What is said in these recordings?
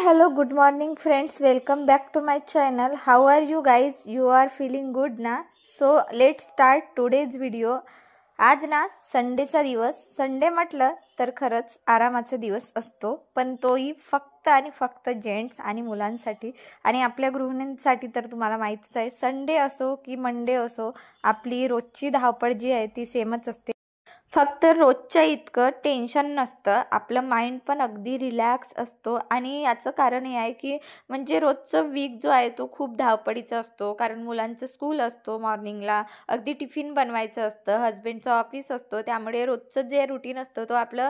hello, good morning, friends. Welcome back to my channel. How are you guys? You are feeling good ना? So let's start today's video. आज ना संडेचा दिवस. Sunday म्हटलं तर खरंच आरामाचा दिवस असतो, पण तोही फक्त आणि फक्त जेंट्स आणि मुलांसाठी आणि आपल्या गृहिणींसाठी. तर तुम्हाला माहितीच आहे, संडे असो की मंडे असो, आपली रोजची धावपळ जी आहे ती सेमच असते. फक्त रोजच्या इतकं टेन्शन नसतं, आपलं माइंड पण अगदी रिलॅक्स असतो. आणि याचं कारण हे आहे की म्हणजे रोजचं वीक जो आहे तो खूप धावपळीचा असतो, कारण मुलांचं स्कूल असतो मॉर्निंगला, अगदी टिफिन बनवायचं असतं, हस्बंडचं ऑफिस असतो, त्यामुळे रोजचं जे रुटीन असतं तो आपलं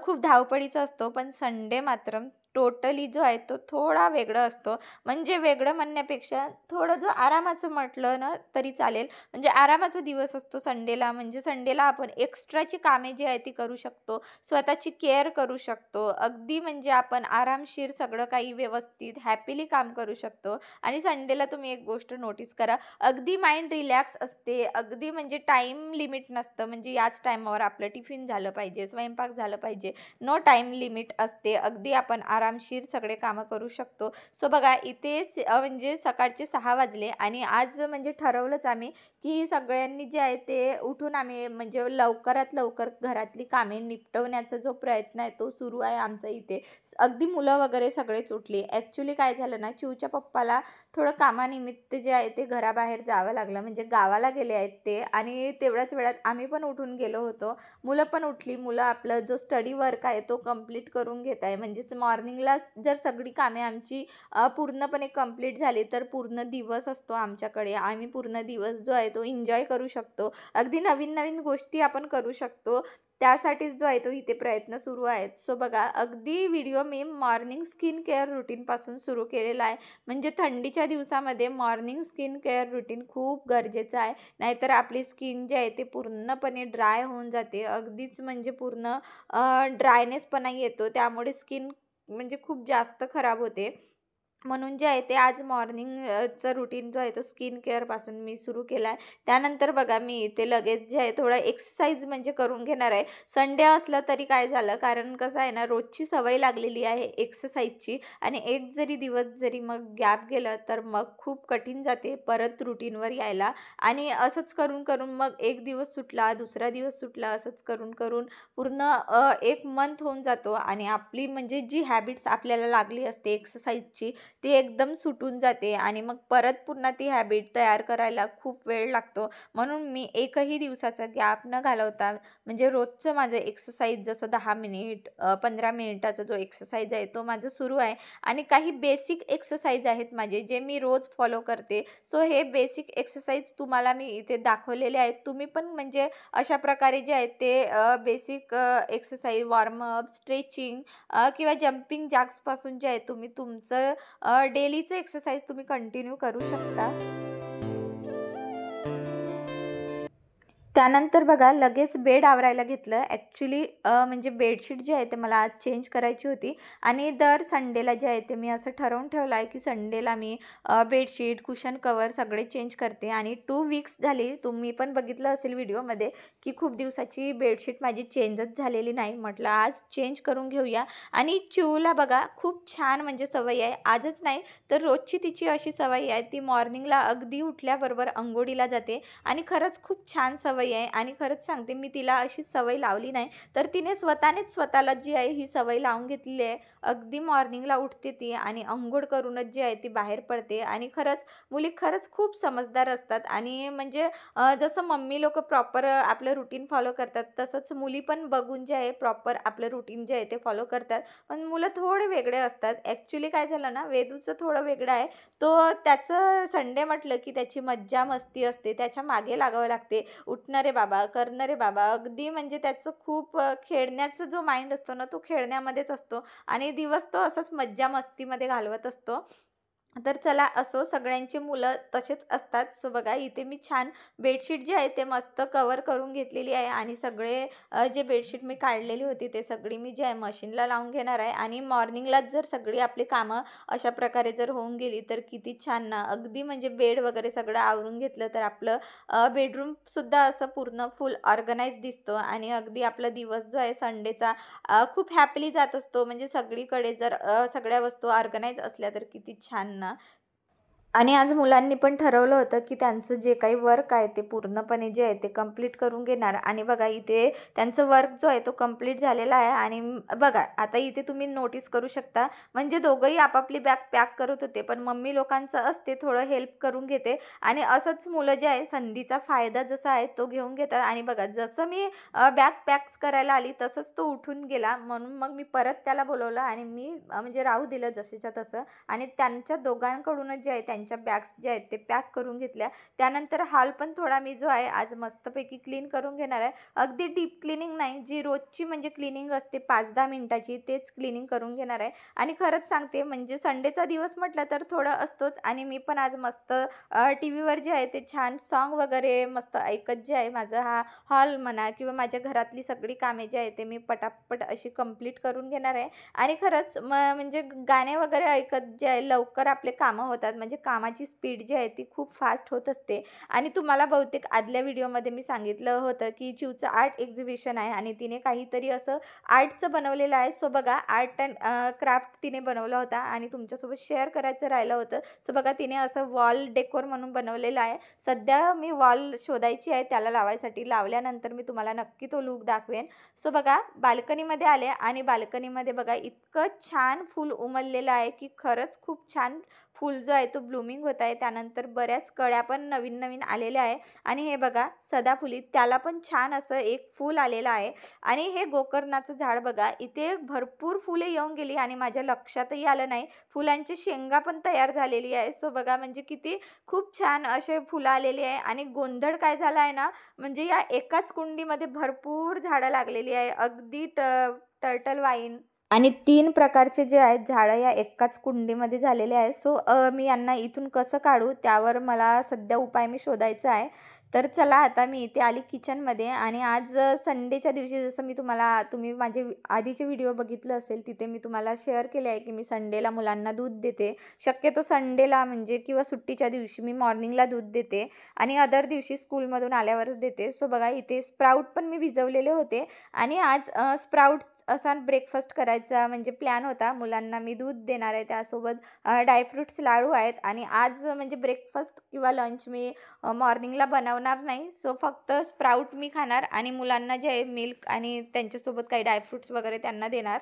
खूप धावपळीचं असतो. पण संडे मात्र टोटली जो आहे तो थोडा वेगळं असतो. म्हणजे वेगळं म्हणण्यापेक्षा थोडं जो आरामाचं म्हटलं ना तरी चालेल. म्हणजे आरामाचा दिवस असतो संडेला. म्हणजे संडेला आपण एक्स्ट्राची कामे जी आहे ती करू शकतो, स्वतःची केअर करू शकतो, अगदी म्हणजे आपण आरामशीर सगळं काही व्यवस्थित हॅपीली काम करू शकतो. आणि संडेला तुम्ही एक गोष्ट नोटीस करा, अगदी माइंड रिलॅक्स असते, अगदी म्हणजे टाईम लिमिट नसतं. म्हणजे याच टायमावर आपलं टिफिन झालं पाहिजे, स्वयंपाक झालं पाहिजे, नो टाईम लिमिट असते. अगदी आपण आरामशीर सगळे कामं करू शकतो. सो बघा इथे म्हणजे सकाळचे 6 वाजले आणि आज म्हणजे ठरवलंच आम्ही की सगळ्यांनी जे आहे ते उठून आम्ही म्हणजे लवकरात लवकर घरातली कामे निपटवण्याचा जो प्रयत्न आहे तो सुरू आहे आमचा इथे. अगदी मुलं वगैरे सगळेच उठली. ॲक्च्युली काय झालं ना, चिऊच्या पप्पाला थोडं कामानिमित्त जे आहे ते घराबाहेर जावं लागलं, म्हणजे गावाला गेले आहेत ते. आणि तेवढ्याच वेळात आम्ही पण उठून गेलो होतो. मुलं पण उठली. मुलं आपलं जो स्टडी वर्क आहे तो कंप्लीट करून घेत आहे. म्हणजेच मॉर्निंगला जर सगळी कामे आमची पूर्णपणे कंप्लीट झाली तर पूर्ण दिवस असतो आमच्याकडे. आम्ही पूर्ण दिवस जो आहे तो एन्जॉय करू शकतो. अगदी नवीन नवीन गोष्टी आपण करू शकतो. त्यासाठीच जो आहे तो इथे प्रयत्न सुरू आहेत. सो बघा अगदी व्हिडिओ मी मॉर्निंग स्किन केअर रुटीनपासून सुरू केलेला आहे. म्हणजे थंडीच्या दिवसामध्ये मॉर्निंग स्किन केअर रुटीन खूप गरजेचं आहे. नाहीतर आपली स्किन जी आहे ते पूर्णपणे ड्राय होऊन जाते. अगदीच म्हणजे पूर्ण ड्रायनेसपणा येतो. त्यामुळे स्किन म्हणजे खूप जास्त खराब होते. म्हणून जे आहे ते आज मॉर्निंगचं रुटीन जो आहे तो स्किन केअरपासून मी सुरू केला आहे. त्यानंतर बघा मी इथे लगेच जे आहे थोडं एक्सरसाइज म्हणजे करून घेणार आहे. संडे असलं तरी काय झालं, कारण कसं आहे ना, रोजची सवय लागलेली आहे एक्सरसाइजची. आणि एक जरी दिवस जरी मग गॅप गेलं तर मग खूप कठीण जाते परत रुटीनवर यायला. आणि असंच करून करून मग एक दिवस सुटला, दुसरा दिवस सुटला, असंच करून करून पूर्ण 1 मंथ होऊन जातो. आणि आपली म्हणजे जी हॅबिट्स आपल्याला लागली असते एक्सरसाइजची ती एकदम सुटून जाते आणि मग परत पुन्हा ती हॅबिट तयार करायला खूप वेळ लागतो. म्हणून मी एकही दिवसाचा गॅप न घालवता म्हणजे रोजचं माझं एक्सरसाइज जसं 10 मिनिट 15 मिनिटाचा जो एक्सरसाइज आहे तो माझं सुरू आहे. आणि काही बेसिक एक्सरसाइज आहेत माझे जे मी रोज फॉलो करते. सो हे बेसिक एक्सरसाइज तुम्हाला मी इथे दाखवलेले आहेत. तुम्ही पण म्हणजे अशा प्रकारे जे आहेत ते बेसिक एक्सरसाइज, वॉर्मअप, स्ट्रेचिंग किंवा जम्पिंग जॅक्सपासून जे आहे तुम्ही तुमचं डेलीचं एक्सरसाइज तुम्ही कंटिन्यू करू शकता. त्यानंतर बघा लगेच बेड आवरायला घेतलं. ॲक्च्युली म्हणजे बेडशीट जी आहे ते मला आज चेंज करायची होती. आणि दर संडेला जे आहे ते मी असं ठरवून ठेवलं आहे की संडेला मी बेडशीट, कुशन कवर सगळे चेंज करते. आणि 2 वीक्स झाली, तुम्ही पण बघितलं असेल व्हिडिओमध्ये की खूप दिवसाची बेडशीट माझी चेंजच झालेली नाही. म्हटलं आज चेंज करून घेऊया. आणि चिऊला बघा खूप छान म्हणजे सवय आहे, आजच नाही तर रोजची तिची अशी सवय आहे, ती मॉर्निंगला अगदी उठल्याबरोबर अंघोळीला जाते. आणि खरंच खूप छान सवय आहे. आणि खरंच सांगते, मी तिला अशी सवय लावली नाही तर तिने स्वतःनेच स्वतःला जी आहे ही सवय लावून घेतलेली आहे. अगदी मॉर्निंगला उठते ती आणि अंघोळ करूनच जी आहे ती बाहेर पडते. आणि खरंच मुली खरंच खूप समजदार असतात. आणि म्हणजे जसं मम्मी लोक प्रॉपर आपलं रुटीन फॉलो करतात तसंच मुली पण बघून जे आहे प्रॉपर आपलं रुटीन जे आहे ते फॉलो करतात. पण मुलं थोडे वेगळे असतात. ॲक्च्युली काय झालं ना, वेदूचं थोडं वेगळं आहे. तो त्याचं संडे म्हटलं की त्याची मज्जा मस्ती असते, त्याच्या मागे लागावं लागते. उठणं रे बाबा, करणं रे बाबा, अगदी म्हणजे त्याचं खूप खेळण्याचा जो माइंड असतो ना तो खेळण्यामध्येच असतो. आणि दिवस तो असाच मज्जा मस्तीमध्ये घालवत असतो. तर चला असो, सगळ्यांची मुलं तसेच असतात. सो बघा इथे मी छान बेडशीट जे आहे ते मस्त कवर करून घेतलेली आहे आणि सगळे जे बेडशीट मी काढलेली होती ते सगळी मी जे आहे मशीनला लावून घेणार आहे. आणि मॉर्निंगलाच जर सगळी आपली कामं अशा प्रकारे जर होऊन गेली तर किती छान ना. अगदी म्हणजे बेड वगैरे सगळं आवरून घेतलं तर आपलं बेडरूमसुद्धा असं पूर्ण फुल ऑर्गनाइज दिसतो आणि अगदी आपला दिवस जो आहे संडेचा खूप हॅपीली जात असतो. म्हणजे सगळीकडे जर सगळ्या वस्तू ऑर्गनाइज असल्या तर किती छान ना. आणि आज मुलांनी पण ठरवलं होतं की त्यांचं जे काही वर्क आहे ते पूर्णपणे जे आहे ते कंप्लीट करून घेणार. आणि बघा इथे त्यांचं वर्क जो आहे तो कंप्लीट झालेला आहे. आणि बघा आता इथे तुम्ही नोटीस करू शकता, म्हणजे दोघंही आपापली बॅग पॅक करत होते, पण मम्मी लोकांचं असते थोडं हेल्प करून घेते. आणि असंच मुलं जे आहे संधीचा फायदा जसा आहे तो घेऊन घेतात. आणि बघा जसं मी बॅग पॅक्स करायला आली तसंच तो उठून गेला, म्हणून मग मी परत त्याला बोलवलं आणि मी म्हणजे राहू दिलं जसेच्या तसं. आणि त्यांच्या दोघांकडूनच जे आहे त्यांच्या बॅग्स जे आहेत ते पॅक करून घेतल्या. त्यानंतर हॉल पण थोडा मी जो आहे आज मस्तपैकी क्लीन करून घेणार आहे. अगदी डीप क्लिनिंग नाही, जी रोजची म्हणजे क्लिनिंग असते 5-10 मिनिटाची, तेच क्लिनिंग करून घेणार आहे. आणि खरंच सांगते म्हणजे संडेचा दिवस म्हटलं तर थोडं असतोच. आणि मी पण आज मस्त टी व्हीवर जे आहे ते छान सॉन्ग वगैरे मस्त ऐकत जे आहे माझा हा हॉल म्हणा किंवा माझ्या घरातली सगळी कामे जे आहे ते मी पटापट अशी कंप्लीट करून घेणार आहे. आणि खरंच म्हणजे गाणे वगैरे ऐकत जे आहे लवकर आपले कामं होतात, म्हणजे कामाची स्पीड जी आहे ती खूप फास्ट होत असते. आणि तुम्हाला बहुतेक आदल्या व्हिडिओमध्ये मी सांगितलं होतं की चिवचं आर्ट एक्झिबिशन आहे आणि तिने काहीतरी असं आर्टचं बनवलेलं आहे. सो बघा आर्ट अँड क्राफ्ट तिने बनवला होता आणि तुमच्यासोबत शेअर करायचं राहिलं होतं. सो बघा तिने असं वॉल डेकोर म्हणून बनवलेलं आहे. सध्या मी वॉल शोधायची आहे त्याला लावायसाठी, लावल्यानंतर मी तुम्हाला नक्की तो लूक दाखवेन. सो बघा बाल्कनीमध्ये आले आणि बाल्कनीमध्ये बघा इतकं छान फूल उमललेलं आहे की खरंच खूप छान फूल जो आहे तो ब्लूमिंग होत आहे. त्यानंतर बऱ्याच कळ्या पण नवीन नवीन आलेल्या आहे. आणि हे बघा सदाफुली, त्याला पण छान असं एक फूल आलेलं आहे. आणि हे गोकर्णाचं झाड बघा, इथे भरपूर फुले येऊन गेली आणि माझ्या लक्षातही आलं नाही, फुलांची शेंगा पण तयार झालेली आहे. सो बघा म्हणजे किती खूप छान असे फुलं आलेली आहे. आणि गोंधळ काय झाला आहे ना, म्हणजे या एकाच कुंडीमध्ये भरपूर झाडं लागलेली आहे. अगदी टर्टल वाईन आणि 3 प्रकारचे जे आहेत झाडं या एकाच कुंडीमध्ये झालेले आहे. सो मी यांना इथून कसं काढू त्यावर मला सध्या उपाय मी शोधायचा आहे. तर चला आता मी इथे आली किचनमध्ये. आणि आज संडेच्या दिवशी जसं मी तुम्ही माझे आधीचे व्हिडिओ बघितलं असेल तिथे मी तुम्हाला शेअर केले आहे की मी संडेला मुलांना दूध देते. शक्यतो संडेला म्हणजे किंवा सुट्टीच्या दिवशी मी मॉर्निंगला दूध देते आणि अदर दिवशी स्कूलमधून आल्यावरच देते. सो बघा इथे स्प्राऊट पण मी भिजवलेले होते आणि आज स्प्राऊट असा ब्रेकफास्ट करायचा म्हणजे प्लॅन होता. मुलांना मी दूध देणार आहे, त्यासोबत ड्रायफ्रुट्स लाडू आहेत. आणि आज म्हणजे ब्रेकफास्ट किंवा लंच मी मॉर्निंगला बनवणार नाही. सो फक्त स्प्राऊट मी खाणार आणि मुलांना जे आहे मिल्क आणि त्यांच्यासोबत काही ड्रायफ्रुट्स वगैरे त्यांना देणार.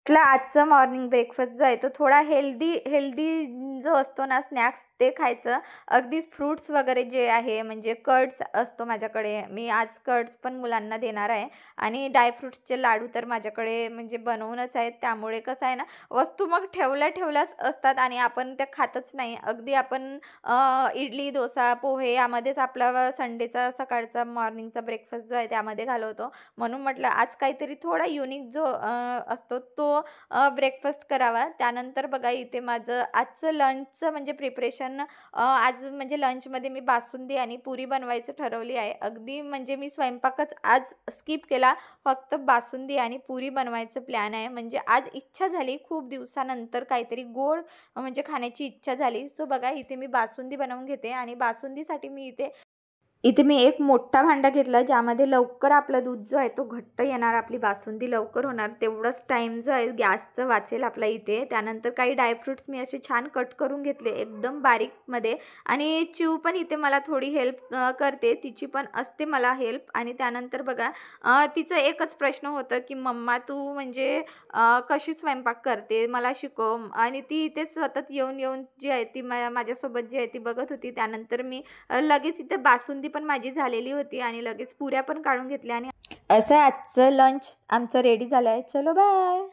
म्हटलं आजचं मॉर्निंग ब्रेकफास्ट जो आहे तो थोडा हेल्दी हेल्दी जो असतो ना स्नॅक्स ते खायचं. अगदीच फ्रूट्स वगैरे जे आहे म्हणजे कर्ड्स असतो माझ्याकडे, मी आज कर्ड्स पण मुलांना देणार आहे. आणि ड्रायफ्रुट्सचे लाडू तर माझ्याकडे म्हणजे बनवूनच आहेत. त्यामुळे कसं आहे ना, वस्तू मग ठेवल्याच असतात आणि आपण त्या खातच नाही. अगदी आपण इडली डोसा पोहे यामध्येच आपला संडेचा सकाळचा मॉर्निंगचा ब्रेकफास्ट जो आहे त्यामध्ये घालवतो. म्हणून म्हटलं आज काहीतरी थोडा युनिक जो असतो तो ब्रेकफास्ट करावा. त्यानंतर बघा इथे माझं आजचं लंचचं म्हणजे प्रिपरेशन, आज म्हणजे लंचमध्ये मी बासुंदी आणि पुरी बनवायचं ठरवली आहे. अगदी म्हणजे मी स्वयंपाकच आज स्किप केला, फक्त बासुंदी आणि पुरी बनवायचं प्लॅन आहे. म्हणजे आज इच्छा झाली खूप दिवसानंतर काहीतरी गोड म्हणजे खाण्याची इच्छा झाली. सो बघा इथे मी बासुंदी बनवून घेते आणि बासुंदीसाठी मी इथे मी एक मोठा भांडा घेतला ज्यामध्ये लवकर आपलं दूध जो आहे तो घट्ट येणार, आपली बासुंदी लवकर होणार, तेवढंच टाईम जो आहे गॅसचं वाचेल आपला इथे. त्यानंतर काही ड्रायफ्रुट्स मी असे छान कट करून घेतले एकदम बारीकमध्ये. आणि चिव पण इथे मला थोडी हेल्प करते, तिची पण असते मला हेल्प. आणि त्यानंतर बघा तिचं एकच प्रश्न होतं की मम्मा तू म्हणजे कशी स्वयंपाक करते मला शिकव. आणि ती इथेच सतत येऊन येऊन जी आहे ती माझ्यासोबत जी आहे ती बघत होती. त्यानंतर मी लगेच इथे बासुंदी पण माझी झालेली होती आणि लगेच पुऱ्या पण काढून घेतल्या आणि असं आजचं लंच आमचं रेडी झालं आहे. चलो बाय.